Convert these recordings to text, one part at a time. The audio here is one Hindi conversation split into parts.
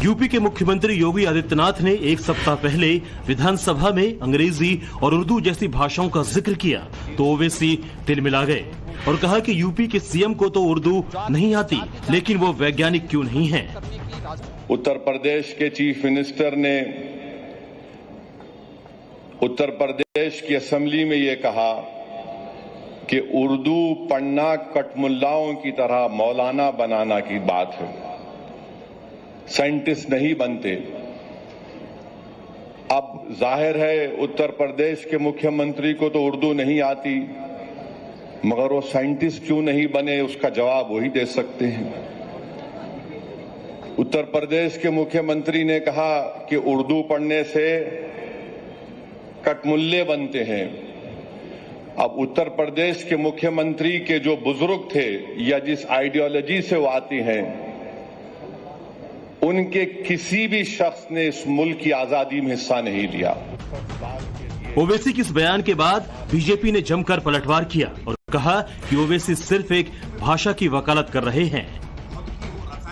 यूपी के मुख्यमंत्री योगी आदित्यनाथ ने एक सप्ताह पहले विधानसभा में अंग्रेजी और उर्दू जैसी भाषाओं का जिक्र किया तो ओवैसी तिलमिला गए और कहा कि यूपी के सीएम को तो उर्दू नहीं आती, लेकिन वो वैज्ञानिक क्यों नहीं है। उत्तर प्रदेश के चीफ मिनिस्टर ने उत्तर प्रदेश की असेंबली में ये कहा कि उर्दू पढ़ना कटमुल्लाओं की तरह मौलाना बनाना की बात है, साइंटिस्ट नहीं बनते। अब जाहिर है उत्तर प्रदेश के मुख्यमंत्री को तो उर्दू नहीं आती, मगर वो साइंटिस्ट क्यों नहीं बने उसका जवाब वही दे सकते हैं। उत्तर प्रदेश के मुख्यमंत्री ने कहा कि उर्दू पढ़ने से कटमुल्ले बनते हैं। अब उत्तर प्रदेश के मुख्यमंत्री के जो बुजुर्ग थे या जिस आइडियोलॉजी से वो आती हैं, उनके किसी भी शख्स ने इस मुल्क की आजादी में हिस्सा नहीं लिया। ओवैसी के इस बयान के बाद बीजेपी ने जमकर पलटवार किया और कहा कि ओवैसी सिर्फ एक भाषा की वकालत कर रहे हैं।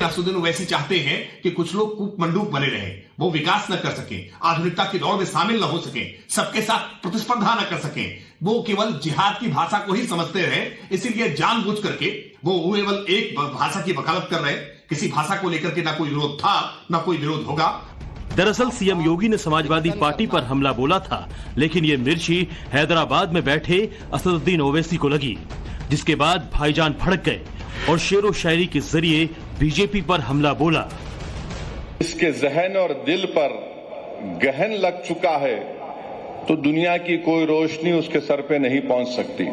असदुद्दीन ओवैसी चाहते हैं कि कुछ लोग कूपमंडूक बने रहे, वो विकास न कर सके, आधुनिकता की दौड़ में शामिल न हो सके, सबके साथ प्रतिस्पर्धा न कर सके, वो केवल जिहाद की भाषा को ही समझते रहे। इसीलिए जानबूझ करके वो केवल एक भाषा की वकालत कर रहे। किसी भाषा को लेकर के ना कोई विरोध था ना कोई विरोध होगा। दरअसल सीएम योगी ने समाजवादी पार्टी पर हमला बोला था, लेकिन ये मिर्ची हैदराबाद में बैठे असदुद्दीन ओवैसी को लगी, जिसके बाद भाईजान भड़क गए और शेरो शायरी के जरिए बीजेपी पर हमला बोला। इसके जहन और दिल पर गहन लग चुका है तो दुनिया की कोई रोशनी उसके सर पे नहीं पहुंच सकती।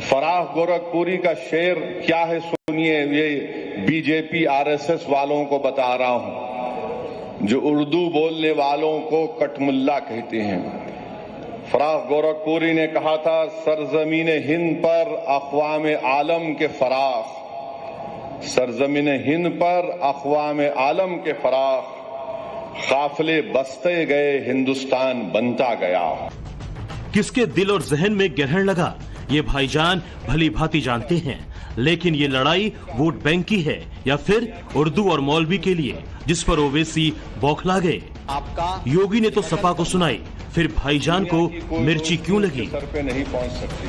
फराह गोरखपुरी का शेर क्या है सुनिए, ये बीजेपी आरएसएस वालों को बता रहा हूं, जो उर्दू बोलने वालों को कटमुल्ला कहते हैं। फराह गोरखपुरी ने कहा था, सरजमीन हिंद पर अक़वाम आलम के फराख, सरजमीन हिंद पर अक़वाम आलम के फराख, काफिले बसते गए हिंदुस्तान बनता गया। किसके दिल और जहन में ग्रहण लगा ये भाईजान भली भांति जानते हैं, लेकिन ये लड़ाई वोट बैंक की है या फिर उर्दू और मौलवी के लिए, जिस पर ओवैसी बौखला गए। योगी ने तो सपा को सुनाई, फिर भाईजान को मिर्ची क्यों लगी? सर पे नहीं पहुंच सकती।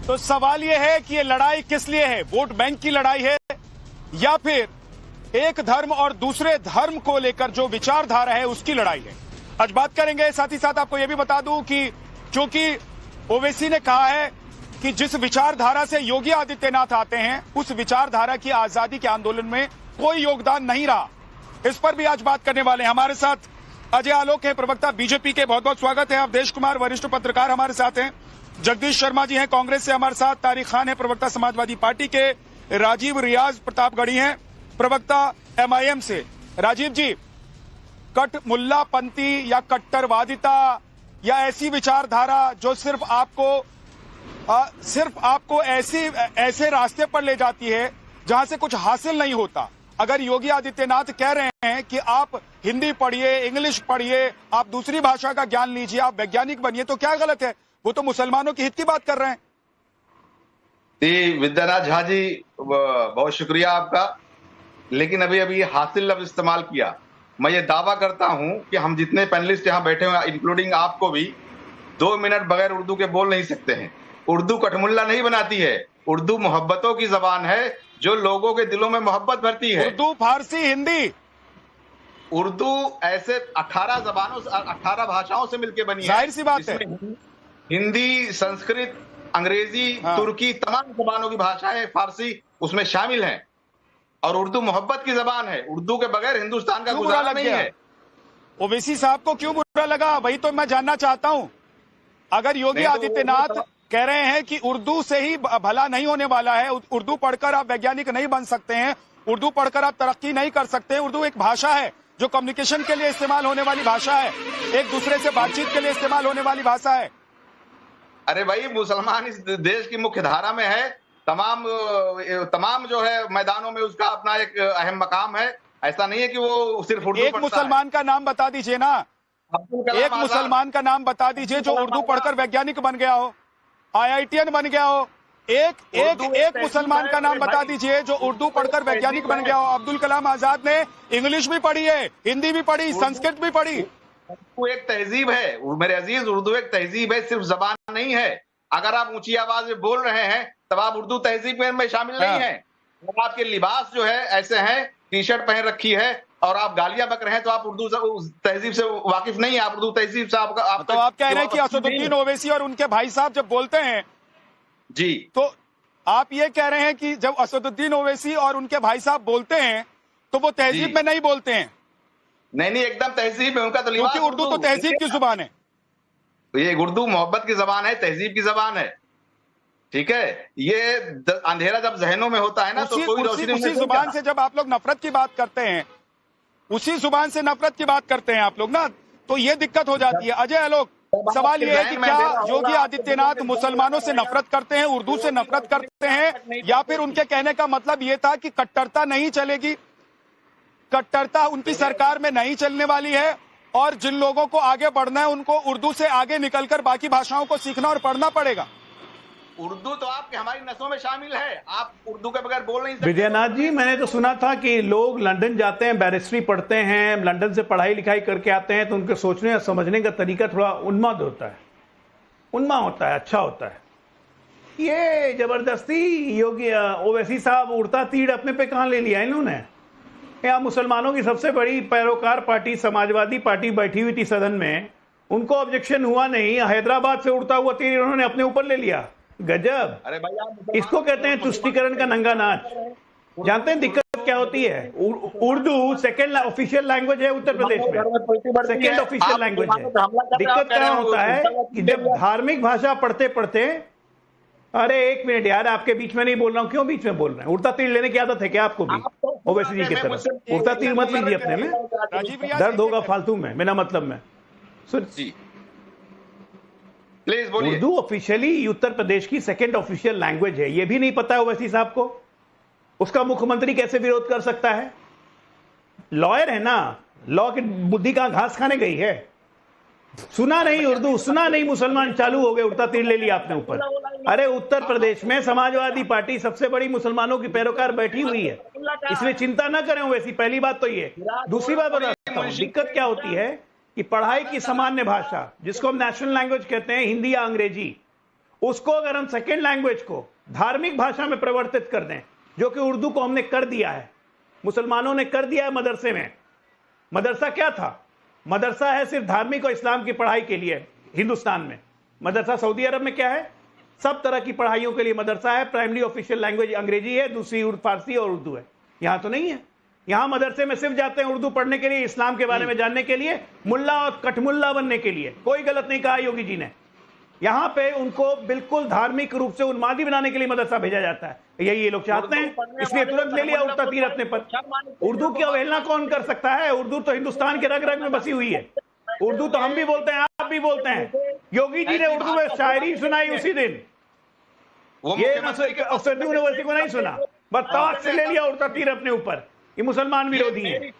तो सवाल यह है कि ये लड़ाई किस लिए है? वोट बैंक की लड़ाई है या फिर एक धर्म और दूसरे धर्म को लेकर जो विचारधारा है उसकी लड़ाई है? आज बात करेंगे। साथ ही साथ आपको यह भी बता दूं कि क्योंकि ओवैसी ने कहा है कि जिस विचारधारा से योगी आदित्यनाथ आते हैं उस विचारधारा की आजादी के आंदोलन में कोई योगदान नहीं रहा, इस पर भी आज बात करने वाले हैं। हमारे साथ अजय आलोक है, प्रवक्ता बीजेपी के, बहुत बहुत स्वागत है। अवधेश कुमार वरिष्ठ पत्रकार हमारे साथ हैं। जगदीश शर्मा जी हैं कांग्रेस से हमारे साथ। तारिक खान है, प्रवक्ता समाजवादी पार्टी के। राजीव रियाज प्रतापगढ़ी हैं, प्रवक्ता एमआईएम से। राजीव जी, कट मुल्लापंथी या कट्टरवादिता या ऐसी विचारधारा जो सिर्फ आपको ऐसे रास्ते पर ले जाती है जहां से कुछ हासिल नहीं होता। अगर योगी आदित्यनाथ कह रहे हैं कि आप हिंदी पढ़िए, इंग्लिश पढ़िए, आप दूसरी भाषा का ज्ञान लीजिए, आप वैज्ञानिक बनिए, तो क्या गलत है? वो तो मुसलमानों की हित की बात कर रहे हैं। विद्याराज झा जी, बहुत शुक्रिया आपका, लेकिन अभी हासिल लफ्ज इस्तेमाल किया। मैं ये दावा करता हूं कि हम जितने पैनलिस्ट यहां बैठे हुए, इंक्लूडिंग आपको भी, 2 मिनट बगैर उर्दू के बोल नहीं सकते हैं। उर्दू कटमुल्ला नहीं बनाती है, उर्दू मोहब्बतों की जबान है जो लोगों के दिलों में मोहब्बत भरती है। उर्दू, फारसी, हिंदी, उर्दू ऐसे 18 भाषाओं से मिलकर बनी है। जाहिर सी बात है। हिंदी, संस्कृत, अंग्रेजी, तुर्की, तमाम जबानों की भाषाएं, फारसी उसमें शामिल हैं। और उर्दू मोहब्बत की जबान है। उर्दू के बगैर हिंदुस्तान का गुजारा नहीं है। ओवैसी साहब को क्यों बुरा लगा, वही तो मैं जानना चाहता हूं। अगर योगी आदित्यनाथ कह रहे हैं कि उर्दू से ही भला नहीं होने वाला है, उर्दू पढ़कर आप वैज्ञानिक नहीं बन सकते हैं, उर्दू पढ़कर आप तरक्की नहीं कर सकते, उर्दू एक भाषा है जो कम्युनिकेशन के लिए इस्तेमाल होने वाली भाषा है, एक दूसरे से बातचीत के लिए इस्तेमाल होने वाली भाषा है। अरे भाई, मुसलमान इस देश की मुख्य धारा में है। तमाम जो है मैदानों में उसका अपना एक अहम मकाम है। ऐसा नहीं है कि वो सिर्फ उर्दू एक मुसलमान का नाम बता दीजिए ना, एक मुसलमान का नाम बता दीजिए जो उर्दू पढ़कर वैज्ञानिक बन गया हो, IITN बन गया हो। एक मुसलमान का नाम बता दीजिए जो उर्दू पढ़कर वैज्ञानिक बन गया हो। अब्दुल कलाम आजाद ने इंग्लिश भी पढ़ी है, हिंदी भी पढ़ी, संस्कृत भी पढ़ी। उर्दू एक तहजीब है मेरे अजीज, उर्दू एक तहजीब है, सिर्फ जबान नहीं है। अगर आप ऊंची आवाज में बोल रहे हैं तब आप उर्दू तहजीब में शामिल नहीं है। अगर आपके लिबास जो है ऐसे हैं, टी शर्ट पहन रखी है और आप गालियां बक रहे हैं तो आप उर्दू तहजीब से वाकिफ नहीं है। आप उर्दू तहजीब से आपका तो आप कह रहे हैं कि असदुद्दीन ओवैसी और उनके भाई साहब जब बोलते हैं जी, तो आप ये कह रहे हैं कि जब असदुद्दीन ओवैसी और उनके भाई साहब बोलते हैं तो वो तहजीब में नहीं बोलते हैं? नहीं, एकदम तहजीब है उनका। तो क्योंकि उर्दू तो तहजीब की जुबान है। ये उर्दू मोहब्बत की जबान है, तहजीब की जबान है, ठीक है। ये अंधेरा जब जहनों में होता है ना तो कोई रोशनी उसी जुबान से जब आप लोग नफरत की बात करते हैं, उसी जुबान से नफरत की बात करते हैं आप लोग ना, तो ये दिक्कत हो जाती है। अजय आलोक, सवाल ये है कि क्या योगी आदित्यनाथ मुसलमानों से नफरत करते हैं, उर्दू से नफरत करते हैं, या फिर उनके कहने का मतलब ये था कि कट्टरता नहीं चलेगी, कट्टरता उनकी सरकार में नहीं चलने वाली है और जिन लोगों को आगे बढ़ना है उनको उर्दू से आगे निकलकर बाकी भाषाओं को सीखना और पढ़ना पड़ेगा? उर्दू तो आपके हमारी नसों में शामिल है, आप उर्दू के बगैर बोल नहीं सकते। विजयनाथ जी, मैंने तो सुना था कि लोग लंदन जाते हैं, बैरिस्ट्री पढ़ते हैं, लंदन से पढ़ाई लिखाई करके आते हैं तो उनके सोचने और समझने का तरीका थोड़ा उन्माद होता है, अच्छा होता है। ये जबरदस्ती योगी ओवैसी साहब उड़ता तीर अपने पे कहां ले लिया इन्होंने? यहाँ मुसलमानों की सबसे बड़ी पैरोकार पार्टी समाजवादी पार्टी बैठी हुई थी सदन में, उनको ऑब्जेक्शन हुआ नहीं, हैदराबाद से उड़ता हुआ तीर इन्होंने अपने ऊपर ले लिया। गजब। अरे भाई, इसको कहते हैं तुष्टीकरण का नंगा नाच। जानते हैं दिक्कत क्या होती है? उर्दू सेकंड ऑफिशियल लैंग्वेज है उत्तर प्रदेश में, सेकंड ऑफिशियल लैंग्वेज है। दिक्कत क्या होता है कि जब धार्मिक भाषा पढ़ते पढ़ते, अरे एक मिनट यार, आपके बीच में नहीं बोल रहा हूं, क्यों बीच में बोल रहे हैं? उड़ता तीर लेने की आदत है क्या आपको भी? ओवैसी जी की तरफ उड़ता तीर मत लीजिए अपने में, दर्द होगा फालतू में, बिना मतलब में। सुन, प्लीज बोलिए। उर्दू ऑफिशियली उत्तर प्रदेश की सेकंड ऑफिशियल लैंग्वेज है, यह भी नहीं पता है ओवैसी साहब को? उसका मुख्यमंत्री कैसे विरोध कर सकता है? लॉयर है ना, लॉ की बुद्धि कहां घास खाने गई है? सुना नहीं उर्दू, सुना नहीं, मुसलमान चालू हो गए, उड़ता तीर ले लिया आपने ऊपर। अरे उत्तर प्रदेश में समाजवादी पार्टी सबसे बड़ी मुसलमानों की पैरोकार बैठी हुई है, इसलिए चिंता ना करें वैसी। पहली बात तो ये। दूसरी बात बताता हूं, दिक्कत क्या होती है कि पढ़ाई की सामान्य भाषा जिसको हम नेशनल लैंग्वेज कहते हैं, हिंदी या अंग्रेजी, उसको अगर हम सेकेंड लैंग्वेज को धार्मिक भाषा में परिवर्तित कर दें, जो कि उर्दू को हमने कर दिया है, मुसलमानों ने कर दिया है मदरसे में। मदरसा क्या था? मदरसा है सिर्फ धार्मिक और इस्लाम की पढ़ाई के लिए हिंदुस्तान में। मदरसा सऊदी अरब में क्या है? सब तरह की पढ़ाइयों के लिए मदरसा है। प्राइमरी ऑफिशियल लैंग्वेज अंग्रेजी है, दूसरी फारसी और उर्दू है। यहां तो नहीं है। यहां मदरसे में सिर्फ जाते हैं उर्दू पढ़ने के लिए, इस्लाम के बारे में जानने के लिए, मुल्ला और कठमुल्ला बनने के लिए। कोई गलत नहीं कहा योगी जी ने। यहां पे उनको बिल्कुल धार्मिक रूप से उन्मादी बनाने के लिए मदरसा भेजा जाता है। यही ये लोग चाहते हैं, इसलिए तुरंत ले लिया उड़ता तीर अपने पर। उर्दू की अवहेलना कौन कर सकता है? उर्दू तो हिंदुस्तान के रग रग में बसी हुई है। उर्दू तो हम भी बोलते हैं, आप भी बोलते हैं। योगी जी ने उर्दू में शायरी सुनाई उसी दिन, ये यूनिवर्सिटी को नहीं सुना, बस ताक से ले लिया उड़ता तीर अपने ऊपर। ये मुसलमान विरोधी है।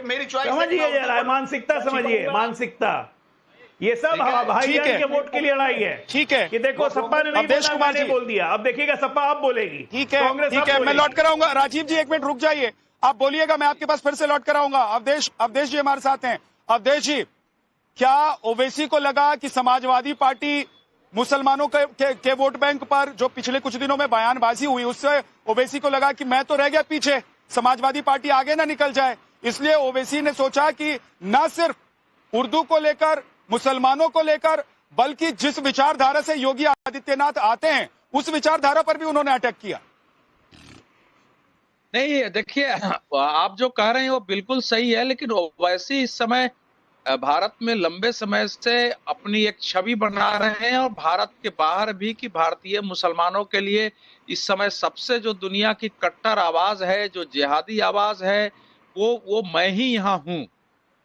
समझिए जरा, मानसिकता समझिए, मानसिकता। ये सब भाईजान के वोट की लड़ाई है। ठीक है कि देखो सपा ने नहीं बोला, मैंने बोल दिया, अब देखिएगा सपा आप बोलेगी। ठीक है, ठीक है, मैं लौट कर आऊंगा। राजीव जी एक मिनट रुक जाइए, आप बोलिएगा, मैं आपके पास फिर से लौट कर आऊंगा। अवधेश जी हमारे साथ हैं। अवधेश जी, क्या ओवैसी को लगा कि समाजवादी पार्टी मुसलमानों के वोट बैंक पर जो पिछले कुछ दिनों में बयानबाजी हुई, उससे ओवैसी को लगा कि मैं तो रह गया पीछे, समाजवादी पार्टी आगे ना निकल जाए, इसलिए ओवैसी ने सोचा कि न सिर्फ उर्दू को लेकर, मुसलमानों को लेकर, बल्कि जिस विचारधारा से योगी आदित्यनाथ आते हैं उस विचारधारा पर भी उन्होंने अटैक किया? नहीं, देखिए, आप जो कह रहे हैं वो बिल्कुल सही है, लेकिन ओवैसी इस समय भारत में लंबे समय से अपनी एक छवि बना रहे हैं और भारत के बाहर भी, कि भारतीय मुसलमानों के लिए इस समय सबसे जो दुनिया की कट्टर आवाज है, जो जिहादी आवाज है, वो मैं ही यहाँ हूँ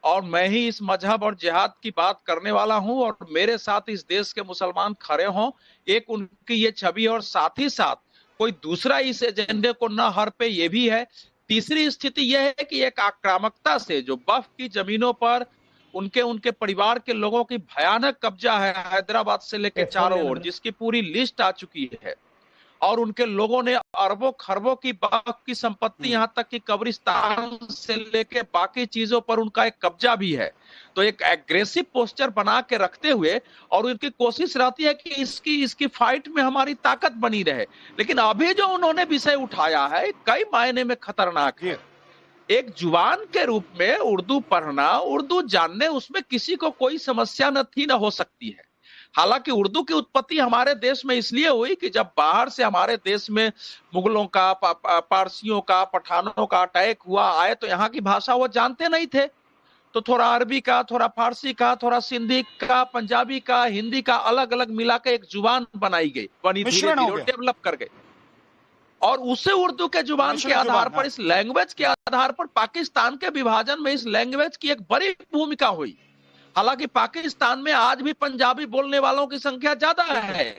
और मैं ही इस मजहब और जिहाद की बात करने वाला हूँ और मेरे साथ इस देश के मुसलमान खड़े हों। एक उनकी ये छवि, और साथ ही साथ कोई दूसरा इस एजेंडे को न हर पे ये भी है। तीसरी स्थिति यह है कि एक आक्रामकता से जो वक्फ की जमीनों पर उनके परिवार के लोगों की भयानक कब्जा है, हैदराबाद से लेकर चारों ओर, जिसकी पूरी लिस्ट आ चुकी है। और उनके लोगों ने अरबों खरबों की संपत्ति, यहां तक कि कब्रिस्तान से लेके बाकी चीजों पर उनका एक कब्जा भी है। तो एक एग्रेसिव पोस्चर बना के रखते हुए और उनकी कोशिश रहती है कि इसकी फाइट में हमारी ताकत बनी रहे। लेकिन अभी जो उन्होंने विषय उठाया है कई मायने में खतरनाक है। एक जुबान के रूप में उर्दू पढ़ना, उर्दू जानने, उसमें किसी को कोई समस्या न हो सकती है। हालांकि उर्दू की उत्पत्ति हमारे देश में इसलिए हुई कि जब बाहर से हमारे देश में मुगलों का, पारसियों का, पठानों का अटैक हुआ आए, तो यहाँ की भाषा वो जानते नहीं थे। तो थोड़ा अरबी का, थोड़ा फारसी का, थोड़ा सिंधी का, पंजाबी का, हिंदी का अलग अलग मिला के एक जुबान बनी, धीरे-धीरे डेवलप कर गई। और उसे उर्दू के जुबान के आधार पर, इस लैंग्वेज के आधार पर पाकिस्तान के विभाजन में इस लैंग्वेज की एक बड़ी भूमिका हुई। हालांकि पाकिस्तान में आज भी पंजाबी बोलने वालों की संख्या ज्यादा है।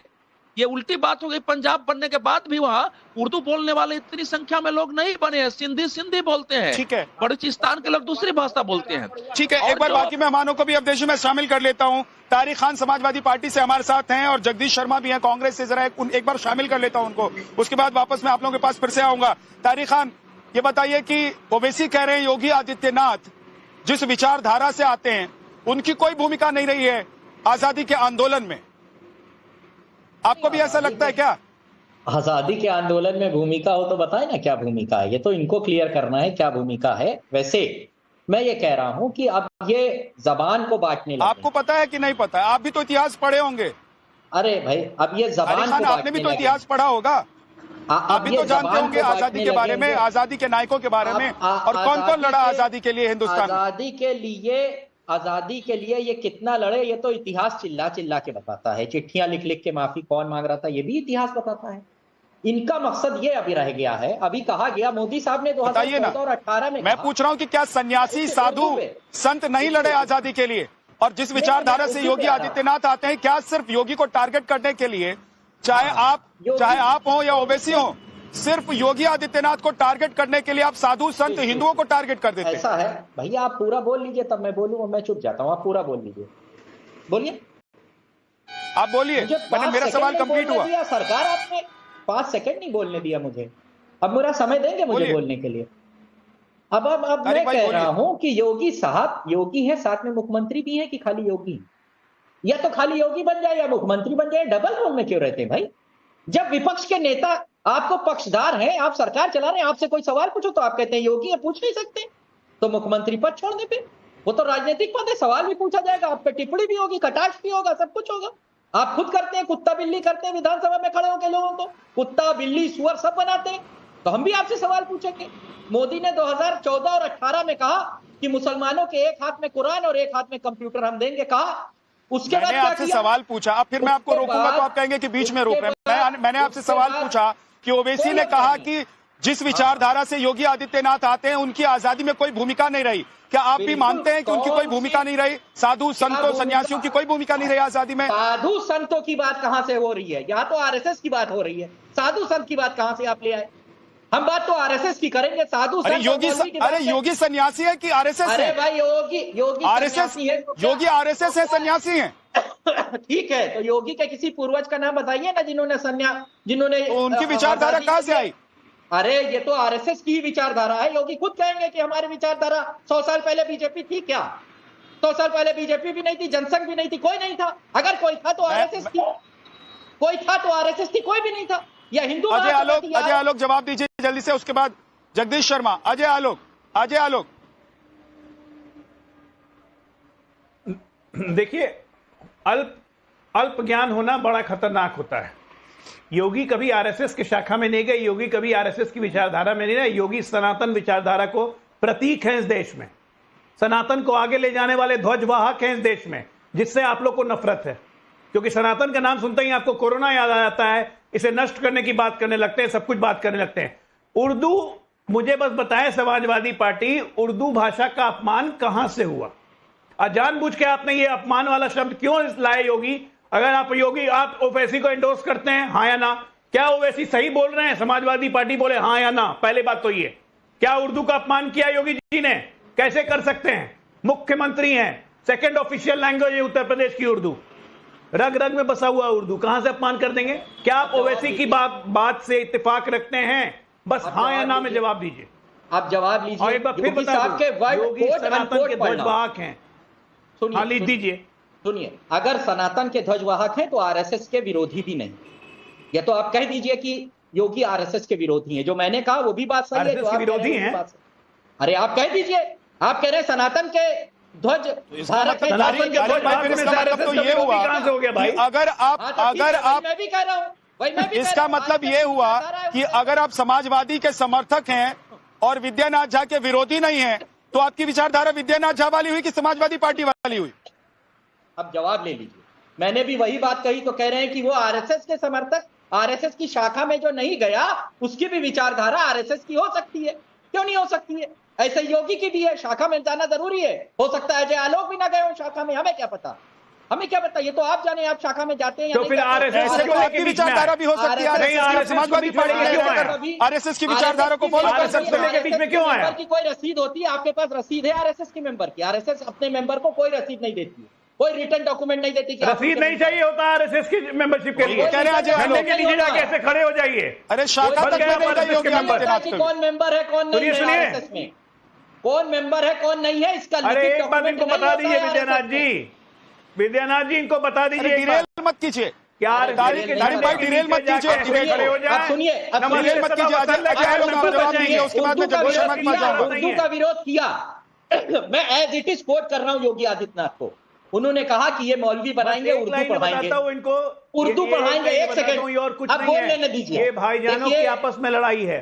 ये उल्टी बात हो गई, पंजाब बनने के बाद भी वहां उर्दू बोलने वाले इतनी संख्या में लोग नहीं बने हैं। सिंधी बोलते हैं, ठीक है। बलूचिस्तान के लोग दूसरी भाषा बोलते हैं। ठीक है, एक बार बाकी मेहमानों को भी अब देश में शामिल कर लेता हूं। तारिक खान समाजवादी पार्टी से हमारे साथ हैं और जगदीश शर्मा भी हैं कांग्रेस से। जरा एक बार शामिल कर लेता हूं उनको, उसके बाद वापस मैं आप लोगों के पास फिर से आऊंगा। तारिक खान, ये बताइए कि ओवैसी कह रहे हैं योगी आदित्यनाथ जिस विचारधारा से आते हैं उनकी कोई भूमिका नहीं रही है आजादी के आंदोलन में। आपको भी ऐसा लगता है क्या? आजादी के आंदोलन में भूमिका हो तो बताए ना क्या भूमिका है। ये तो इनको क्लियर करना है क्या भूमिका है। वैसे मैं ये कह रहा हूं कि अब ये जबान को बांटने लगे। आपको पता है कि नहीं पता है? आप भी तो इतिहास पढ़े होंगे। अरे भाई, अब ये जबान को आपने भी तो इतिहास पढ़ा होगा, आप भी तो जानते होंगे आजादी के बारे में, आजादी के नायकों के बारे में, और कौन कौन लड़ा आजादी के लिए हिंदुस्तान। आजादी के लिए ये कितना लड़े ये तो इतिहास चिल्ला चिल्ला के बताता है। चिट्ठियां लिख लिख के माफी कौन मांग रहा था ये भी इतिहास बताता है। इनका मकसद ये अभी रह गया है। अभी कहा गया, मोदी साहब ने 2014 और 18 में, मैं पूछ रहा हूं कि क्या सन्यासी, साधु, संत नहीं लड़े आजादी के लिए? और जिस विचारधारा से योगी आदित्यनाथ आते हैं, क्या सिर्फ योगी को टारगेट करने के लिए, चाहे आप हो या ओवैसी हो, सिर्फ योगी आदित्यनाथ को टारगेट करने के लिए आप साधु, संत, हिंदुओं को टारगेट कर देते हैं? ऐसा है भैया, आप पूरा बोल लीजिए तब मैं बोलूँ। मैं चुप जाता हूँ, आप पूरा बोल लीजिए। बोलिए, आप बोलिए। मैंने मेरा सवाल कंप्लीट हुआ। सरकार आपने 5 सेकंड नहीं बोलने दिया मुझे। अब मेरा समय देंगे मुझे बोलने के लिए? अब मैं कह रहा हूं कि योगी साहब, योगी है साथ में मुख्यमंत्री भी है कि खाली योगी? या तो खाली योगी बन जाए या मुख्यमंत्री बन जाए। डबल रोल में क्यों रहते हैं भाई? जब विपक्ष के नेता आपको पक्षधार हैं, आप सरकार चला रहे हैं, आपसे कोई सवाल पूछो तो आप कहते हैं योगी है, पूछ नहीं सकते, तो मुख्यमंत्री पद छोड़ दे। फिर वो तो राजनीतिक पद है, सवाल भी पूछा जाएगा, आप पे टिप्पणी भी होगी, कटाक्ष भी होगा, सब कुछ होगा। आप खुद करते हैं, कुत्ता बिल्ली करते हैं विधानसभा में खड़े होकर लोगों को, कुत्ता बिल्ली सुअर सब बनाते हैं। तो हम भी आपसे सवाल पूछेंगे। मोदी ने 2014 और 18 में कहा कि मुसलमानों के एक हाथ में कुरान और एक हाथ में कंप्यूटर हम देंगे, कहा। उसके बाद आपसे सवाल पूछा, अब फिर मैं आपको रोकूंगा तो आप कहेंगे कि बीच में रोक रहे हैं। मैंने आपसे सवाल पूछा कि ओवैसी ने कहा कि जिस विचारधारा से योगी आदित्यनाथ आते हैं उनकी आजादी में कोई भूमिका नहीं रही। क्या आप भी मानते हैं कि उनकी कोई भूमिका नहीं रही? साधु संतों, सन्यासियों की कोई भूमिका नहीं रही आजादी में? साधु संतों की बात कहां से हो रही है? यहाँ तो आरएसएस की बात हो रही है। साधु संत की बात कहां से आप ले आए? हम बात तो आरएसएस की करेंगे। साधु संत, योगी सन्यासी है कि आरएसएस है? अरे भाई, योगी आरएसएस, योगी आरएसएस है, सन्यासी है? ठीक है, तो योगी के किसी पूर्वज का नाम बताइए ना जिन्होंने तो उनकी विचारधारा कहां से आई? अरे ये तो आरएसएस की विचारधारा है। योगी खुद कहेंगे कि हमारी विचारधारा 100 साल पहले बीजेपी थी। क्या 100 साल पहले बीजेपी भी नहीं थी, जनसंघ भी नहीं थी, कोई नहीं था। अगर कोई था तो आरएसएस थी, कोई था तो आरएसएस थी, कोई भी नहीं था। या हिंदू। अजय आलोक जवाब दीजिए जल्दी से, उसके बाद जगदीश शर्मा। अजय आलोक देखिए, अल्प ज्ञान होना बड़ा खतरनाक होता है। योगी कभी आरएसएस की शाखा में नहीं गए, योगी कभी आरएसएस की विचारधारा में नहीं रहे। योगी सनातन विचारधारा को प्रतीक हैं इस देश में, सनातन को आगे ले जाने वाले ध्वजवाहक हैं इस देश में, जिससे आप लोग को नफरत है। क्योंकि सनातन का नाम सुनते ही आपको कोरोना याद आ जाता है, इसे नष्ट करने की बात करने लगते हैं, सब कुछ बात करने लगते हैं। उर्दू, मुझे बस बताएं समाजवादी पार्टी, उर्दू भाषा का अपमान कहां से हुआ? जानबूझ के आपने ये अपमान वाला शब्द क्यों लाए योगी? अगर आप ओवैसी को एंडोर्स करते हैं, हाँ या ना? क्या ओवैसी सही बोल रहे हैं? समाजवादी पार्टी बोले हाँ या ना? पहले बात तो ये, क्या उर्दू का अपमान किया योगी जी ने? कैसे कर सकते हैं? मुख्यमंत्री हैं, सेकंड ऑफिशियल लैंग्वेज है उत्तर प्रदेश की उर्दू। रग रग में बसा हुआ उर्दू, कहां से अपमान कर देंगे? क्या आप ओवैसी की बात से इत्तेफाक रखते हैं? बस हाँ या ना में जवाब दीजिए। आप जवाब लीजिए। और एक बार फिर बता दूं, के वर्ड योगी कोट सनातन अनकोट के पढ़ना। ध्वजवाहक हैं। हाँ, लिख दीजिए। सुनिए, अगर सनातन के ध्वजवाहक हैं तो आरएसएस के विरोधी भी नहीं। या तो आप कह दीजिए कि योगी आरएसएस के विरोधी हैं। जो मैंने कहा वो भी बात सही है। आरएसएस के विरोधी हैं? अरे आप कह दीजिए, आप कह रहे हैं सनातन के ध्वज धारक हैं। सनातन के ध्वज भारत में मतलब तो ये हुआ कहां से हो गया भाई? अगर आप मैं भी कह रहा हूं, इसका मतलब ये हुआ कि अगर आप समाजवादी के समर्थक हैं और विद्यानाथ झा के विरोधी नहीं हैं, तो आपकी विचारधारा विद्यानाथ झा वाली हुई कि समाजवादी पार्टी वाली हुई? अब जवाब ले लीजिए। मैंने भी वही बात कही तो कह रहे हैं कि वो आरएसएस के समर्थक, आरएसएस की शाखा में जो नहीं गया उसकी भी विचारधारा आरएसएस की हो सकती है। क्यों नहीं हो सकती है? ऐसे योगी की भी है। शाखा में जाना जरूरी है। हो सकता है अजय आलोक भी ना गए हो शाखा में, हमें क्या पता? हमें क्या पता? ये तो आप जाने, आप शाखा में जाते हैं या तो नहीं फिर आरएसएस ऐसे तो आपकी विचारधारा भी हो सकती है। समाजवादी पार्टी आरएसएस की विचारधारा को फॉलो कर सकते हैं। के बीच में क्यों आया? की कोई रसीद होती है? आपके पास रसीद है आरएसएस की मेंबर की? आरएसएस अपने मेंबर को कोई रसीद नहीं देती है, कोई रिटर्न डॉक्यूमेंट नहीं देती। रसीद नहीं चाहिए होता आरएसएस की मेंबरशिप के लिए। कह रहे हैं अजय झंडे के नीचे जाके ऐसे खड़े हो जाइए। अरे शाखा तक में नहीं योगी आदित्यनाथ कि कौन मेंबर है कौन नहीं है सुनिए। आरएसएस में, कौन मेंबर है कौन नहीं है इसका अरे लिखित एक बात डॉक्यूमेंट इनको नहीं बता होता दीजिए है विद्यानाथ RSS में। जी, विद्यानाथ जी इनको बता दीजिए। डिरेल मत कीजिए, क्या दाढ़ी भाई डिरेल मत कीजिए। खड़े हो जाए। अब सुनिए, अब डिरेल मत कीजिए। अजय लोग आप जवाब दीजिए, उसके बाद में जगदीश शर्मा के पास जाऊंगा। उर्दू का विरोध किया। मैं एज इट इज कोट कर रहा हूं योगी आदित्यनाथ को। उन्होंने कहा कि ये मौलवी बनाएंगे, उर्दू पढ़ाएंगे, इनको उर्दू पढ़ाएंगे। एक सेकंड और कुछ अब बोल लेने दीजिए। ये भाईजानों की आपस में लड़ाई है।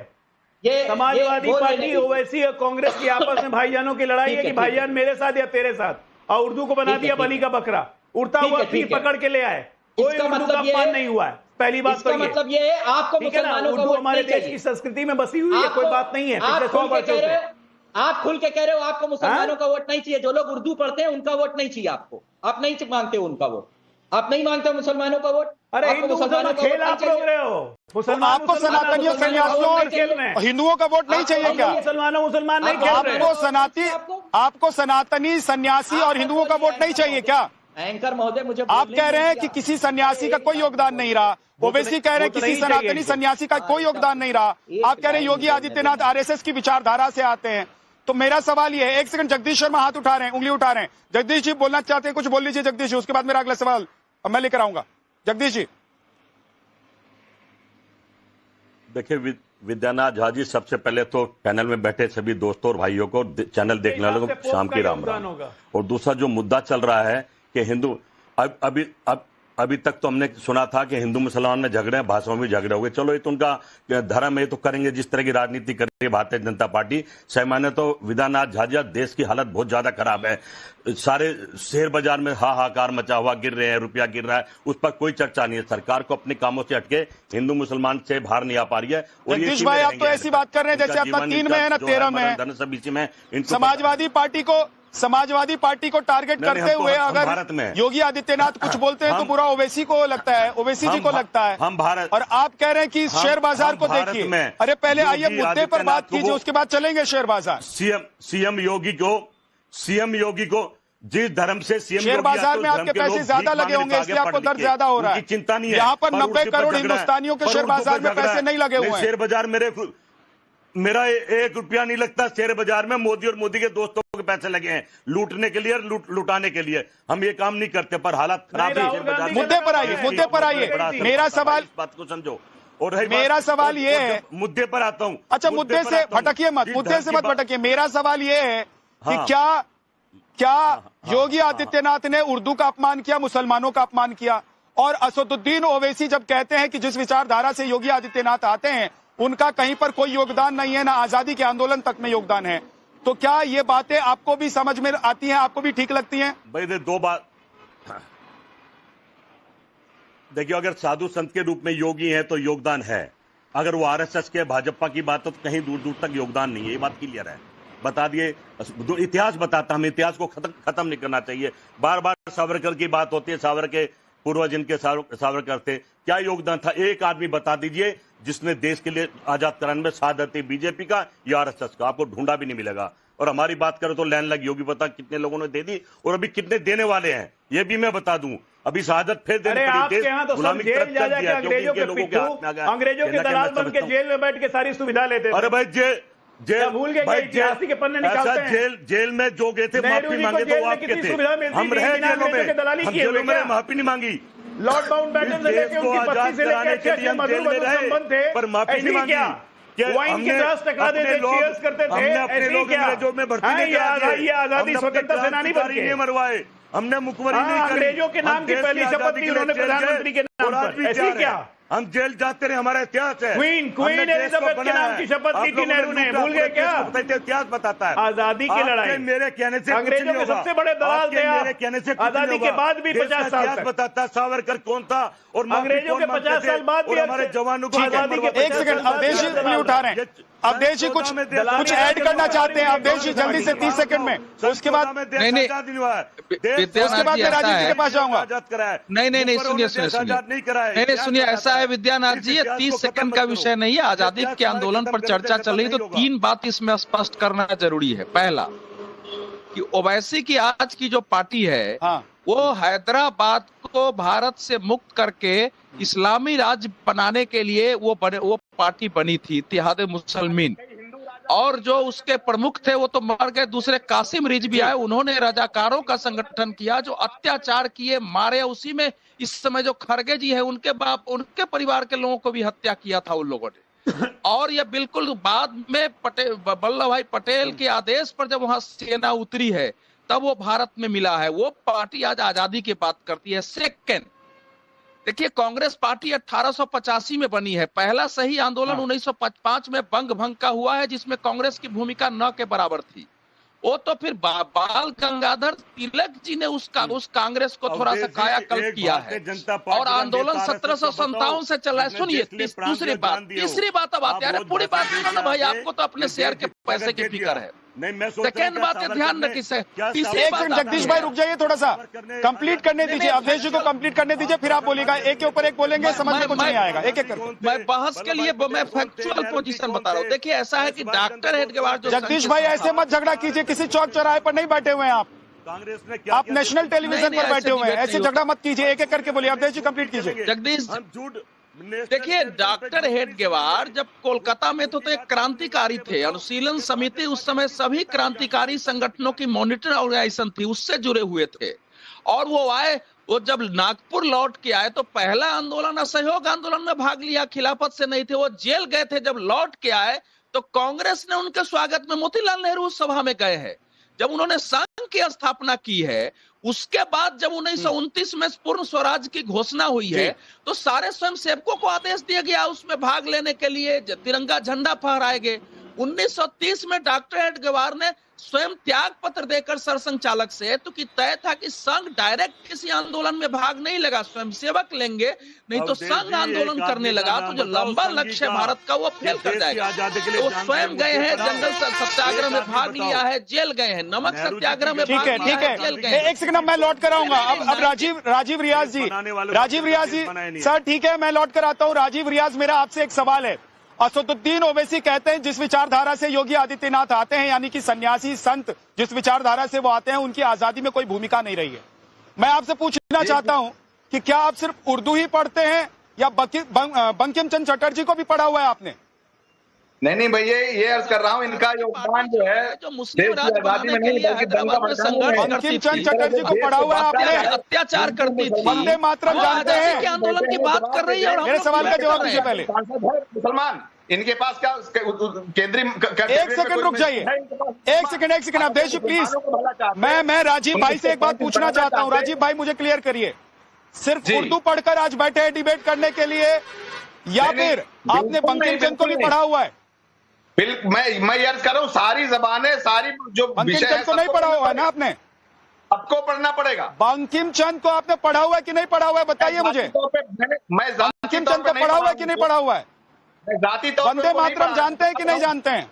ये समाजवादी पार्टी, ओवैसी और कांग्रेस की आपस में भाईजानों की लड़ाई है कि भाईजान मेरे साथ या तेरे साथ, और उर्दू को बना दिया बलि का बकरा। उड़ता हुआ तीर पकड़ के ले आए। कोई उर्दू का अपमान नहीं हुआ है। पहली बात तो मतलब ये है, आपको मुसलमानों का उर्दू वोट हमारे नहीं देश चाहिए। की संस्कृति में बसी हुई है, कोई बात नहीं है। आप पिछले 100 वर्षों से आप खुल के कह रहे हो आपको मुसलमानों का वोट नहीं चाहिए। जो लोग उर्दू पढ़ते हैं उनका वोट नहीं चाहिए आपको। आप नहीं मांगते उनका वोट, आप नहीं मांगते मुसलमानों का वोट। अरे हिंदू मुसलमान खेल आप लोग रहे हो। मुसलमान आपको सनातनियों सन्यासियों और हिंदुओं का वोट नहीं चाहिए क्या? मुसलमान नहीं खेल रहे। आपको सनातनी सन्यासी और हिंदुओं का वोट नहीं चाहिए क्या? एंकर महोदय मुझे आप कह रहे हैं कि किसी सन्यासी का कोई योगदान नहीं रहा। ओवैसी कह रहे हैं किसी सनातनी सन्यासी का कोई योगदान नहीं रहा। आप कह रहे हैं योगी आदित्यनाथ आरएसएस की विचारधारा से आते हैं। तो मेरा सवाल ये है, एक सेकंड, जगदीश शर्मा हाथ उठा रहे हैं, उंगली उठा रहे हैं। जगदीश जी बोलना चाहते हैं, कुछ बोल लीजिए जगदीश जी, उसके बाद मेरा अगला सवाल अब मैं लेकर आऊंगा। जगदीश जी। देखिए विद्यानाथ झा जी, सबसे पहले तो पैनल में बैठे सभी दोस्तों और भाइयों को, चैनल देखने वालों को शाम की राम राम। और दूसरा जो मुद्दा चल रहा है कि हिंदू, अभी तक तो हमने सुना था कि हिंदू मुसलमान में झगड़े हैं, भाषाओं में झगड़े हो गए। चलो ये तो उनका धर्म है, तो करेंगे जिस तरह की राजनीति कर रही है भारतीय जनता पार्टी। सामान्य तो विद्यानाथ झा जी, देश की हालत बहुत ज्यादा खराब है। सारे शेयर बाजार में हाहाकार मचा हुआ, गिर रहे हैं, रुपया गिर रहा है, उस पर कोई चर्चा नहीं है। सरकार को अपने कामों से हटके हिंदू मुसलमान से बाहर नहीं आ पा रही है। और जगदीश भाई, आप तो ऐसी बात कर रहे हैं जैसे आपका 3 में है ना 13 में है। समाजवादी पार्टी को टारगेट करते हुए अगर योगी आदित्यनाथ कुछ बोलते हैं तो बुरा ओवैसी को लगता है, ओवैसी जी को लगता है। हम भारत, और आप कह रहे हैं कि शेयर बाजार को देखिए। अरे पहले आइए मुद्दे पर बात कीजिए, उसके बाद चलेंगे शेयर बाजार। सीएम योगी को जिस धर्म से सीएम शेयर बाजार में आपके पैसे ज्यादा लगे होंगे, इसलिए आपको दर्द ज्यादा हो रहा है। चिंता नहीं है। यहाँ पर 90 करोड़ हिंदुस्तानियों के शेयर बाजार में पैसे नहीं लगे हुए हैं। शेयर बाजार मेरा 1 रुपया नहीं लगता शेयर बाजार में। मोदी और मोदी के दोस्तों के पैसे लगे हैं लूटने के लिए, लुटाने के लिए। हम ये काम नहीं करते, पर हालात खराब है शेयर बाजार। मुद्दे पर आइए। मेरा सवाल, बात को समझो। और मेरा सवाल ये है, मुद्दे पर आता हूं। अच्छा, मुद्दे से भटकिए मत, मुद्दे से मत भटकिए। मेरा सवाल ये है कि क्या योगी आदित्यनाथ ने उर्दू का अपमान किया, मुसलमानों का अपमान किया? और असदुद्दीन ओवैसी जब कहते हैं कि जिस विचारधारा से योगी आदित्यनाथ आते हैं उनका कहीं पर कोई योगदान नहीं है, ना आजादी के आंदोलन तक में योगदान है, तो क्या ये बातें आपको भी समझ में आती हैं, आपको भी ठीक लगती हैं? भाई दो बात देखिए, अगर साधु संत के रूप में योगी हैं तो योगदान है। अगर वो आरएसएस के, भाजपा की बात हो तो कहीं दूर दूर तक योगदान नहीं है। ये बात क्लियर है, बता दिए। इतिहास बताता, हमें इतिहास को खत्म नहीं करना चाहिए। बार बार सावरकर की बात होती है, सावरकर के पूर्वज इनके सावरकर थे, क्या योगदान था? एक आदमी बता दीजिए जिसने देश के लिए आजाद कराने में शहादत दी, बीजेपी का या आरएसएस का? आपको ढूंढा भी नहीं मिलेगा। और हमारी बात करो तो लैंड लग योगी पता कितने लोगों ने दे दी और अभी कितने देने वाले हैं, ये भी मैं बता दूं। अभी शहादत फिर देनी अरे पड़ी। आपके देश यहाँ तो सब गुलामी की जेल तरफ जा चल जाके दिया, अंग्रेजों क्योंकि के लोगों के हाथ में आ गया। पिट्ठू, अंग्रेजों के कहना दलाल मैं बन के समझता हूं। जेल में बैठ के सारी सुविधा लेते थे। अरे भाई जेल भूल गए कि इतिहास के पन्ने निकालते हैं। जेल में जो गए थे नेहरू माफी जी को मांगे जेल तो में आपके कितनी थे, सुविधा मिलती हम थी, रहे बिना जेलों अंग्रेजों के दलाली में, हम किए हुए जेलों में क्या? माफी नहीं मांगी। लॉर्ड माउंटबेटन से लेके उनकी पत्नी से लेके अच्छे अच्छे मधुर मधुर संबंध थे, पर माफी नहीं मांगी। वाइन के ग्लास टकरा देते, चीयर्स करते थे, हमने अपने ऐसे ही लोग क्या? अंग्रेजों में भर्ती हाँ, नहीं करा दिए, ये आजादी हमने स्वतंत्रता अपने सेनानी बन के नहीं मरवाए, हमने मुखबरी हाँ, नहीं करी। अंग्रेजों के नाम हम की देश पहली आजादी शपथ के ली लिए उन्होंने जेल गए, प्रधानमंत्री के नाम और आज पर। भी ऐसे जा ही रहे क्या? हैं। हम जेल जाते रहे, हमारा इतिहास है। क्वीन हमने देश को एलिजाबेथ के बनाया नाम की है। शपथ ली आप थी लोगों ने नेहरू ने, लूटा, भूल गए पूरे क्या? देश को बताते, इतिहास बताता है। आजादी की आपके लड़ाई, मेरे कहने से अंग्रेजों कुछ नहीं के होगा। सबसे बड़े दलाल आपके थे आप। मेरे कहने से कुछ आजादी नहीं के होगा। बाद भी देश 50 का साल इतिहास तक। बताता सावरकर कौन था और माफी अंग्रेजों कौन के मांगते 50 थे, साल बाद और भी हमारे जवानों को आजादी के एक सेकंड, अवधेश जी उंगली उठा रहे हैं। अवधेश जी कुछ ऐड करना चाहते हैं? अवधेश जी जल्दी से 30 सेकंड में, उसके बाद नहीं, उसके बाद मैं राजीव जी के पास जाऊंगा। नहीं सुनिए, ऐसा है विद्यानाथ जी, ये 30 सेकंड का विषय नहीं है। आजादी के आंदोलन पर चर्चा चल रही, तो 3 बात इसमें स्पष्ट करना जरूरी है। पहला कि ओवैसी की आज की जो पार्टी है, हाँ। वो हैदराबाद को भारत से मुक्त करके इस्लामी राज्य बनाने के लिए वो पार्टी बनी थी, इत्तेहाद मुसलमीन। और जो उसके प्रमुख थे वो तो मर गए, दूसरे कासिम रिजवी आए, उन्होंने रजाकारों का संगठन किया, जो अत्याचार किए, मारे। उसी में इस समय जो खरगे जी है, उनके बाप, उनके परिवार के लोगों को भी हत्या किया था उन लोगों ने। और ये बिल्कुल बाद में वल्लभ भाई पटेल के आदेश पर जब वहां सेना उतरी है, तब वो भारत में मिला है। वो पार्टी आज आजादी की बात करती है। सेकेंड, देखिए, कांग्रेस पार्टी 1885 में बनी है। पहला सही आंदोलन 1905 में बंग भंग का हुआ है, जिसमें कांग्रेस की भूमिका न के बराबर थी। वो तो फिर बाल गंगाधर तिलक जी ने उस कांग्रेस को थोड़ा सा कायाकल्प किया है, और आंदोलन 1757 से चला है। सुनिए, तीसरी बात अब आती है। पूरी बात सुनो ना भाई, आपको तो अपने शेयर के पैसे की फिक्र है। सेकेंड बात है, ध्यान रखिए। एक सेकंड जगदीश भाई, रुक जाइए, थोड़ा सा कंप्लीट करने दीजिए, अवधेश जी को कंप्लीट करने दीजिए, फिर आप बोलिएगा। एक के ऊपर एक बोलेंगे, समझ में कुछ नहीं आएगा। एक एक करके मैं बहस के लिए मैं फैक्चुअल पोजीशन बता रहा हूँ। देखिए, ऐसा है कि डॉक्टर हेडगेवार जो जगदीश भाई ऐसे मत झगड़ा कीजिए, किसी चौक चौराहे पर नहीं बैठे हुए हैं आप, कांग्रेस ने आप नेशनल टेलीविजन पर बैठे हुए हैं। ऐसे झगड़ा मत कीजिए, एक एक करके बोलिए। अवधेश जी कंप्लीट कीजिए। जगदीश, देखिए, डॉक्टर हेडगेवार जब कोलकाता में तो एक क्रांतिकारी थे। अनुशीलन समिति उस समय सभी क्रांतिकारी संगठनों की मॉनिटर ऑर्गेनाइजेशन थी, उससे जुड़े हुए थे। और वो आए, वो जब नागपुर लौट के आए तो पहला आंदोलन असहयोग आंदोलन में भाग लिया, खिलाफत से नहीं थे। वो जेल गए थे, जब लौट के आए तो कांग्रेस ने उनके स्वागत में मोतीलाल नेहरू उस सभा में गए हैं। जब उन्होंने संघ की स्थापना की है, उसके बाद जब 1929 में पूर्ण स्वराज की घोषणा हुई है, तो सारे स्वयंसेवकों को आदेश दिया गया उसमें भाग लेने के लिए, तिरंगा झंडा फहराए गए। 1930 में डॉक्टर हेडगेवार ने स्वयं त्याग पत्र देकर सरसंघचालक से, तो कि तय था कि संघ डायरेक्ट किसी आंदोलन में भाग नहीं लगा, स्वयंसेवक लेंगे, नहीं तो संघ आंदोलन करने लगा तो जो लंबा लक्ष्य है भारत का वो फेल कर जाएगा। तो स्वयं गए हैं, जंगल सत्याग्रह में भाग लिया है, जेल गए हैं, नमक सत्याग्रह में भाग लिया है, जेल गए हैं। एक सेकंड, मैं लौट कर आऊंगा। अब राजीव रियाज जी, सर ठीक है, मैं लौट कर आता हूँ। राजीव रियाज, मेरा आपसे एक सवाल है। असदुद्दीन ओवैसी कहते हैं जिस विचारधारा से योगी आदित्यनाथ आते हैं, यानी कि सन्यासी संत जिस विचारधारा से वो आते हैं, उनकी आजादी में कोई भूमिका नहीं रही है। मैं आपसे पूछना चाहता हूं कि क्या आप सिर्फ उर्दू ही पढ़ते हैं या बंकिम चंद्र चटर्जी को भी पढ़ा हुआ है आपने? नहीं भैया, ये अर्ज कर रहा हूँ, इनका योगदान जो है जो मुस्लिम राज बनाने के लिए हैदराबाद में संघर्ष करती बंकिम थी, चंद्र चटर्जी को पढ़ा हुआ है आपने? अत्याचार करती थी, वंदे मातरम जानते आजादी के हैं? आंदोलन की बात कर रही है। और हम मेरे लोग सवाल का बात जवाब कर रहे दीजिए हैं। पहले। मुसलमान, इनके पास क्या केंद्रीय एक सेकंड रुक जाइए, एक सेकंड अवधेश जी प्लीज। मैं राजीव भाई से एक बात पूछना चाहता हूं। राजीव भाई मुझे क्लियर करिए, सिर्फ उर्दू पढ़कर आज बैठे हैं डिबेट करने के लिए, या फिर आपने बंकिम चंद्र को भी पढ़ा हुआ है? मैं ये अर्ज कर रहा हूँ, सारी जबानें, सारी जो बंकिम चंद्र को नहीं पढ़ा हुआ है ना आपने? सबको पढ़ना पड़ेगा। बंकिम चंद्र को आपने पढ़ा हुआ है कि नहीं पढ़ा हुआ है, बताइए मुझे। बंकिम चंद्र को पढ़ा हुआ है कि नहीं पढ़ा हुआ है? जाति तौर वंदे मातरम जानते हैं कि नहीं जानते हैं?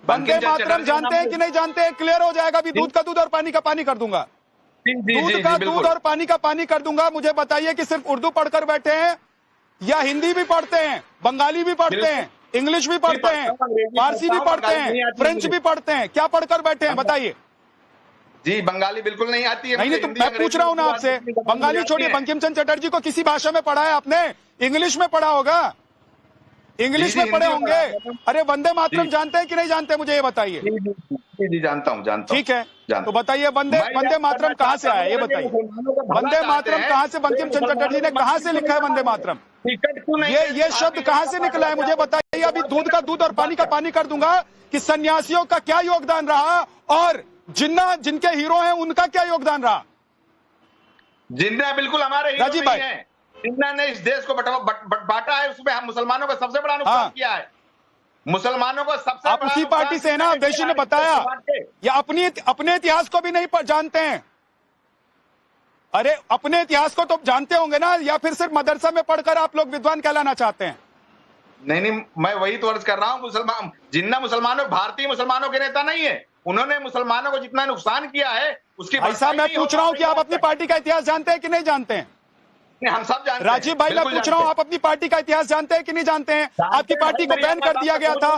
वंदे मातरम जानते हैं कि नहीं जानते हैं? क्लियर हो जाएगा। अभी दूध का दूध और पानी का पानी कर दूंगा, दूध का दूध और पानी का पानी कर दूंगा। मुझे बताइए कि सिर्फ उर्दू पढ़कर बैठे हैं या हिंदी भी पढ़ते हैं, बंगाली भी पढ़ते हैं, इंग्लिश भी पढ़ते हैं, फारसी भी पढ़ते हैं, फ्रेंच भी पढ़ते हैं? क्या पढ़कर बैठे हैं बताइए। जी बंगाली बिल्कुल नहीं आती है। नहीं नहीं, तो मैं पूछ रहा हूं ना आपसे, बंगाली छोड़िए, बंकिम चंद्र चटर्जी को किसी भाषा में पढ़ा है आपने? इंग्लिश में पढ़ा होगा, इंग्लिश में पढ़े होंगे। अरे वंदे मातरम जानते हैं कि नहीं जानते, मुझे ये बताइए। जी जानता हूँ, जानता हूँ। ठीक है, तो बताइए वंदे मातरम कहाँ से आया, ये बताइए। वंदे मातरम कहाँ से, बंकिम चंद्र चटर्जी ने कहाँ से लिखा है वंदे मातरम? ये शब्द कहाँ से निकला है, मुझे बताइए। अभी दूध का दूध और पानी का पानी कर दूंगा कि सन्यासियों का क्या योगदान रहा और जिन्ना जिनके हीरो हैं उनका क्या योगदान रहा। जिन्ना बिल्कुल हमारे हीरो राजीव नहीं भाई, है। जिन्ना ने इस देश को बांटा है, उसमें हम मुसलमानों का सबसे बड़ा नुकसान किया है। मुसलमानों को सबसे आप उसी पार्टी से है ना, देशी ने बताया। या अपने इतिहास को भी नहीं जानते हैं? अरे अपने इतिहास को तो जानते होंगे ना, या फिर सिर्फ मदरसा में पढ़कर आप लोग विद्वान कहलाना चाहते हैं? नहीं, मैं वही तो अर्ज कर रहा हूँ। मुसलमान जिन्ना मुसलमानों, भारतीय मुसलमानों के नेता नहीं है। उन्होंने मुसलमानों को जितना नुकसान किया है उसकी ऐसा मैं पूछ रहा हूं कि आप अपनी पार्टी का इतिहास जानते हैं कि नहीं जानते हैं? हम सब जानते हैं। राजीव भाई, मैं पूछ रहा हूं, आप अपनी पार्टी का इतिहास जानते हैं कि नहीं जानते हैं? आपकी पार्टी को बैन कर दिया गया था,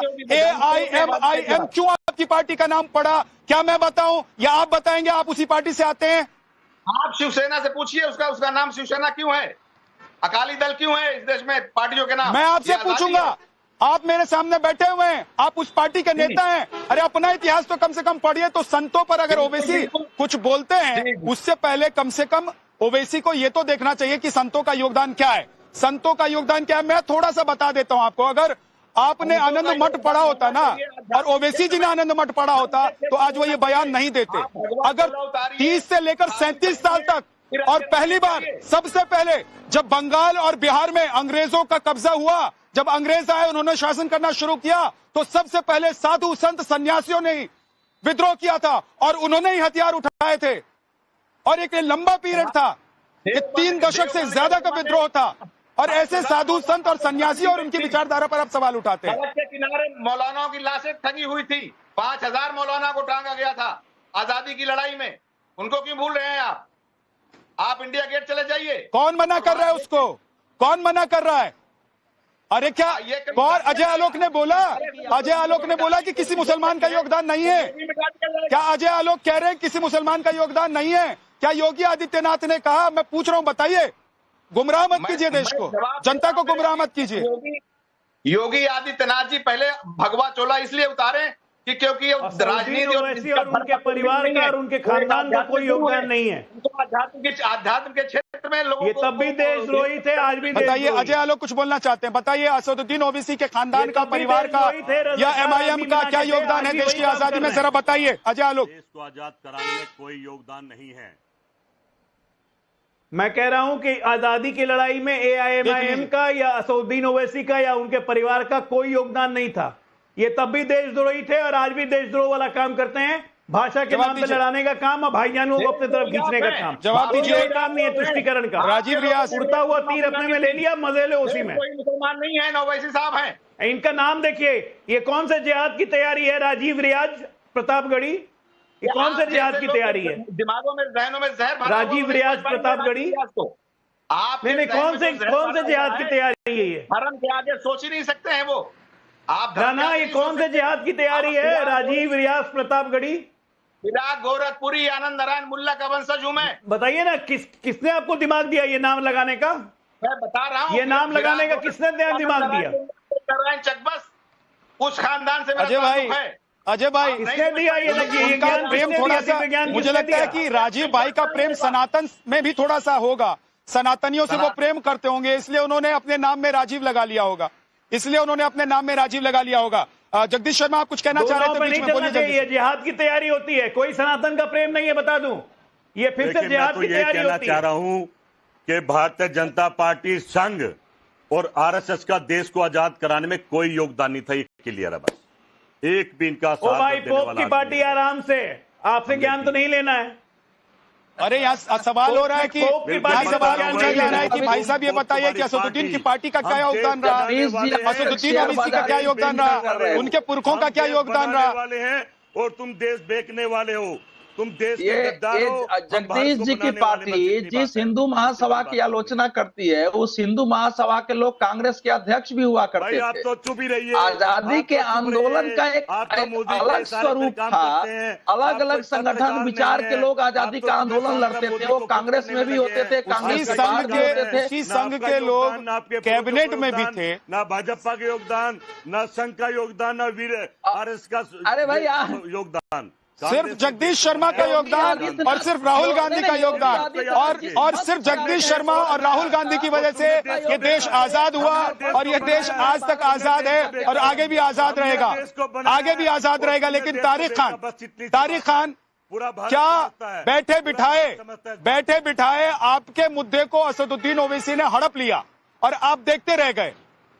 AIMIM, क्यों आपकी पार्टी का नाम पड़ा? क्या मैं बताऊं या आप बताएंगे? आप उसी पार्टी से आते हैं। आप शिवसेना से पूछिए, उसका नाम शिवसेना क्यों है? अकाली दल क्यों है इस देश में पार्टियों के नाम? मैं आपसे पूछूंगा, आप मेरे सामने बैठे हुए हैं, आप उस पार्टी के नेता हैं। अरे अपना इतिहास तो कम से कम पढ़िए। तो संतों पर अगर ओवैसी कुछ बोलते हैं, उससे पहले कम से कम ओवैसी को ये तो देखना चाहिए कि संतों का योगदान क्या है। संतों का योगदान क्या है, मैं थोड़ा सा बता देता हूं आपको। अगर आपने आनंद मठ पढ़ा होता ना, और ओवैसी जी ने आनंद मठ पढ़ा होता, तो आज वो ये बयान नहीं देते। अगर 30 से लेकर 37 साल तक, और पहली बार, सबसे पहले जब बंगाल और बिहार में अंग्रेजों का कब्जा हुआ, जब अंग्रेज आए, उन्होंने शासन करना शुरू किया, तो सबसे पहले साधु संत सन्यासियों ने ही विद्रोह किया था और उन्होंने ही हथियार उठाए थे। और एक लंबा पीरियड था, ये 3 दशक से ज्यादा का विद्रोह था। और ऐसे साधु संत और सन्यासी और उनकी विचारधारा पर आप सवाल उठाते हैं। सड़क के किनारे मौलानाओं की लाशें ठगी हुई थी। 5000 मौलाना को टांगा गया था आजादी की लड़ाई में। उनको क्यों भूल रहे हैं आप इंडिया गेट चले जाइए। कौन मना कर रहा है उसको? कौन मना कर रहा है? अरे क्या कौन? अजय आलोक ने बोला, अजय आलोक ने बोला कि किसी मुसलमान का योगदान नहीं है। क्या अजय आलोक कह रहे हैं किसी मुसलमान का योगदान नहीं है? क्या योगी आदित्यनाथ ने कहा? मैं पूछ रहा हूं, बताइए। गुमराह मत कीजिए देश को, जनता को गुमराह मत कीजिए। योगी आदित्यनाथ जी पहले भगवा चोला इसलिए उतारे कि क्योंकि राजनीति और उनके परिवार का और उनके खानदान का कोई योगदान नहीं है। आध्यात्म के क्षेत्र में लोगों ये तब भी देशद्रोही थे, आज भी। बताइए, अजय आलोक कुछ बोलना चाहते हैं, बताइए। असदुद्दीन ओवैसी के खानदान का, परिवार का या MIM का क्या योगदान है देश की आजादी में? जरा बताइए अजय आलोक। देश को आजाद कराने में कोई योगदान नहीं है। मैं कह रहा हूं कि आजादी की लड़ाई में AIMIM का या असदुद्दीन ओवैसी का या उनके परिवार का कोई योगदान नहीं था। ये तब भी देशद्रोही थे और आज भी देशद्रोह वाला काम करते हैं। भाषा के नाम पे लड़ाने का काम और भाईजानों को अपनी तरफ खींचने का काम। जवाब दीजिए। काम नहीं है तुष्टिकरण का। राजीव रियाज, उड़ता हुआ तीर अपने में ले लिया, मजे ले उसी में। कोई मुसलमान नहीं है, ओवैसी साहब हैं। इनका नाम देखिए, ये कौन से जिहाद की तैयारी है? राजीव रियाज प्रतापगढ़ी, ये कौन से जिहाद की तैयारी है? दिमागों में, जहनों में जहर भरा। राजीव रियाज प्रतापगढ़ी, आप नहीं कौन से जिहाद की तैयारी है? ये धर्म के आगे सोच ही नहीं सकते हैं वो। आप ना, ये कौन से जिहाद की तैयारी है? राजीव रियाज प्रतापगढ़ी, इराक, गोरखपुरी, आनंद नारायण मुल्ला का वंशज हूं मैं। बताइए ना, किसने आपको दिमाग दिया ये नाम लगाने का? मैं बता रहा हूं, ये नाम लगाने का किसने दिमाग दिया? चकबस, उस खानदान से अजय भाई, अजय भाई, इसने दिया ये उनका प्रेम थोड़ा सा, मुझे लगता है कि राजीव भाई का प्रेम सनातन में भी थोड़ा सा होगा। सनातनियों से वो प्रेम करते होंगे, इसलिए उन्होंने अपने नाम में राजीव लगा लिया होगा। इसलिए उन्होंने अपने नाम में राजीव लगा लिया होगा। जगदीश शर्मा, आप कुछ कहना चाह रहे थे? बीच में बोलिए। ये जिहाद की तैयारी होती है, कोई सनातन का प्रेम नहीं है, बता दूं। ये फिर से जिहाद की तैयारी होती है। कहना चाह रहा हूं कि भारतीय जनता पार्टी संघ और RSS का देश को आजाद कराने में कोई योगदान नहीं था। ये क्लियर है, बस एक भी इनका साथ ओ भाई, पोप की पार्टी आराम से, आपसे ज्ञान तो नहीं लेना है। अरे यहाँ सवाल हो रहा है कि सवाल पूछा जा रहा है कि भाई साहब ये बताइए कि असदुद्दीन की पार्टी का क्या योगदान रहा, असदुद्दीन ओवैसी का क्या योगदान रहा, उनके पुरखों का क्या योगदान रहा। वाले हैं और तुम देश बेचने वाले हो। तुम देश ये के गद्दार हो, हम भारत जगदीश को जी की बनाने वाले में पार्टी कितनी जिस बात है। हिंदू महासभा की आलोचना करती है, उस हिंदू महासभा के लोग कांग्रेस के अध्यक्ष भी हुआ भाई करते आप थे। तो चुप ही रहिए। आजादी के आंदोलन का एक अलग स्वरूप था, अलग अलग संगठन विचार के लोग आजादी का आंदोलन लड़ते थे, वो कांग्रेस में भी होते थे, कांग्रेस के बाहर भी होते थे। उसी संघ के लोग कैबिनेट में भी थे। ना भाजपा का योगदान, ना संघ का योगदान, ना वीर आरएस का अरे भाई योगदान, सिर्फ जगदीश शर्मा का योगदान और सिर्फ राहुल गांधी का योगदान, और सिर्फ जगदीश शर्मा और राहुल गांधी की वजह से ये देश आजाद हुआ, और ये देश आज तक आजाद है और आगे भी आजाद रहेगा, आगे भी आजाद रहेगा। लेकिन तारिक खान क्या बैठे बिठाए आपके मुद्दे को असदुद्दीन ओवैसी ने हड़प लिया और आप देखते रह गए।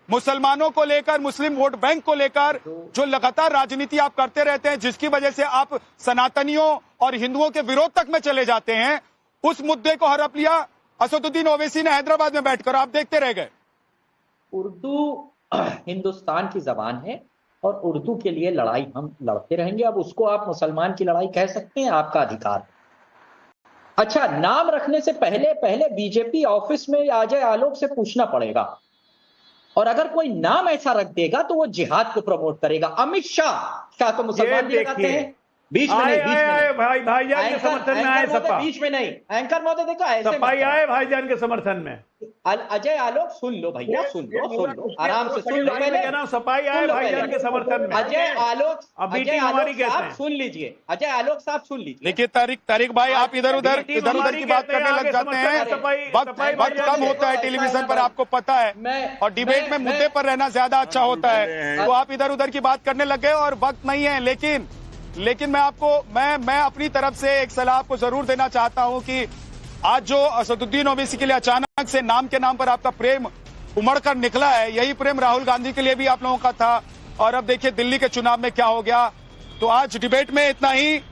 मुसलमानों को लेकर, मुस्लिम वोट बैंक को लेकर जो लगातार राजनीति आप करते रहते हैं, जिसकी वजह से आप सनातनियों और हिंदुओं के विरोध तक में चले जाते हैं, उस मुद्दे को हड़प लिया असदुद्दीन ओवैसी ने हैदराबाद में बैठकर, आप देखते रह गए। उर्दू हिंदुस्तान की जबान है और उर्दू के लिए लड़ाई हम लड़ते रहेंगे। अब उसको आप मुसलमान की लड़ाई कह सकते हैं, आपका अधिकार। अच्छा, नाम रखने से पहले बीजेपी ऑफिस में अजय आलोक से पूछना पड़ेगा, और अगर कोई नाम ऐसा रख देगा तो वो जिहाद को प्रमोट करेगा। अमित शाह तो मुसलमान भी लगाते हैं, बीच में नहीं, भाईजान के समर्थन में आए सपा, बीच में नहीं। एंकर महोदय देखो ऐसे सपाई आए भाईजान के समर्थन में। अजय आलोक सुन लो भैया, सुन लो आराम से सुन लो। पहले सपाई आए भाईजान के समर्थन में। अजय आलोक साहब सुन लीजिए, अजय आलोक साहब सुन लीजिए। देखिए तारिक भाई, आप इधर उधर की बात करने लग जाते हैं। वक्त कम होता है टेलीविजन पर, आपको पता है, और डिबेट में मुद्दे पर रहना ज्यादा अच्छा होता है। तो आप इधर उधर की बात करने लग गए और वक्त नहीं है। लेकिन मैं अपनी तरफ से एक सलाह आपको जरूर देना चाहता हूं कि आज जो असदुद्दीन ओवैसी के लिए अचानक से नाम के नाम पर आपका प्रेम उमड़ कर निकला है, यही प्रेम राहुल गांधी के लिए भी आप लोगों का था। और अब देखिए दिल्ली के चुनाव में क्या हो गया। तो आज डिबेट में इतना ही।